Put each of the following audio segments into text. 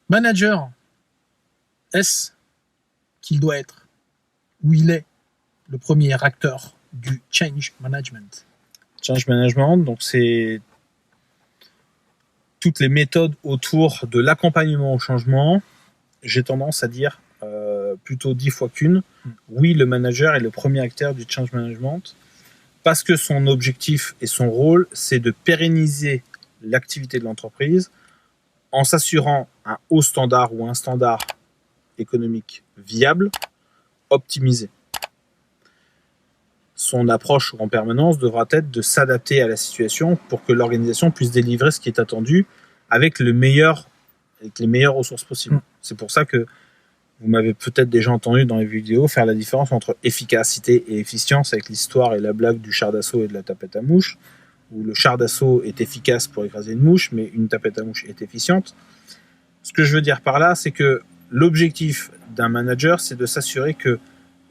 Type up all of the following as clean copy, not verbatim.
Manager, est-ce qu'il doit être, ou il est, le premier acteur du change management? Change management, donc c'est toutes les méthodes autour de l'accompagnement au changement. J'ai tendance à dire plutôt 10 fois qu'une. Oui, le manager est le premier acteur du change management parce que son objectif et son rôle, c'est de pérenniser l'activité de l'entreprise en s'assurant un haut standard ou un standard économique viable, optimisé. Son approche en permanence devra être de s'adapter à la situation pour que l'organisation puisse délivrer ce qui est attendu avec les meilleures ressources possibles. C'est pour ça que vous m'avez peut-être déjà entendu dans les vidéos faire la différence entre efficacité et efficience avec l'histoire et la blague du char d'assaut et de la tapette à mouche, où le char d'assaut est efficace pour écraser une mouche, mais une tapette à mouche est efficiente. Ce que je veux dire par là, c'est que l'objectif d'un manager, c'est de s'assurer que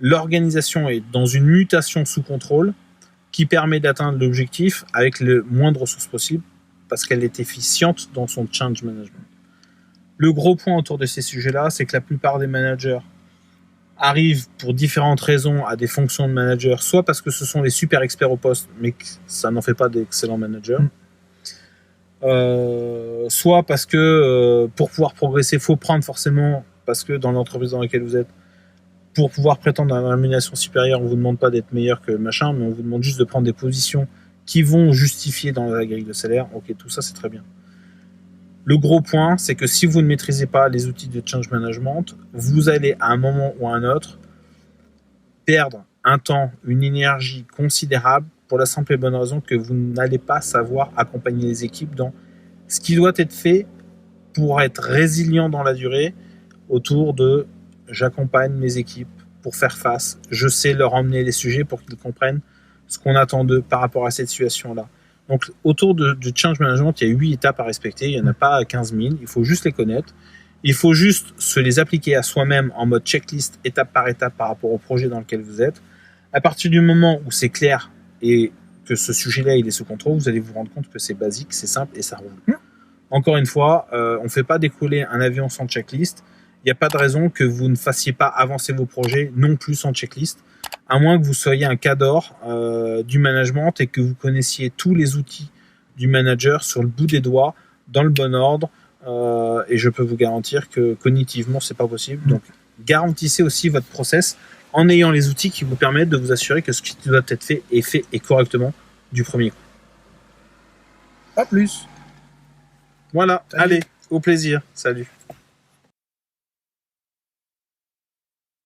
l'organisation est dans une mutation sous contrôle qui permet d'atteindre l'objectif avec le moins de ressources possible parce qu'elle est efficiente dans son change management. Le gros point autour de ces sujets-là, c'est que la plupart des managers arrivent pour différentes raisons à des fonctions de manager, soit parce que ce sont les super experts au poste, mais ça n'en fait pas d'excellents managers, soit parce que pour pouvoir progresser, il faut prendre forcément, parce que dans l'entreprise dans laquelle vous êtes, pour pouvoir prétendre à une rémunération supérieure, on ne vous demande pas d'être meilleur que machin, mais on vous demande juste de prendre des positions qui vont justifier dans la grille de salaire. Ok, tout ça c'est très bien. Le gros point, c'est que si vous ne maîtrisez pas les outils de change management, vous allez à un moment ou à un autre perdre un temps, une énergie considérable pour la simple et bonne raison que vous n'allez pas savoir accompagner les équipes dans ce qui doit être fait pour être résilient dans la durée autour de j'accompagne mes équipes pour faire face, je sais leur emmener les sujets pour qu'ils comprennent ce qu'on attend d'eux par rapport à cette situation-là. Donc, autour du change management, il y a 8 étapes à respecter. Il n'y en a pas 15 000. Il faut juste les connaître. Il faut juste se les appliquer à soi-même en mode checklist, étape par étape par rapport au projet dans lequel vous êtes. À partir du moment où c'est clair et que ce sujet-là, il est sous contrôle, vous allez vous rendre compte que c'est basique, c'est simple et ça roule. Encore une fois, on ne fait pas décoller un avion sans checklist. Il n'y a pas de raison que vous ne fassiez pas avancer vos projets non plus sans checklist, à moins que vous soyez un cadre du management et que vous connaissiez tous les outils du manager sur le bout des doigts, dans le bon ordre, et je peux vous garantir que cognitivement, c'est pas possible. Donc, garantissez aussi votre process en ayant les outils qui vous permettent de vous assurer que ce qui doit être fait est fait et correctement du premier coup. Pas plus. Voilà, Salut. allez, au plaisir, salut.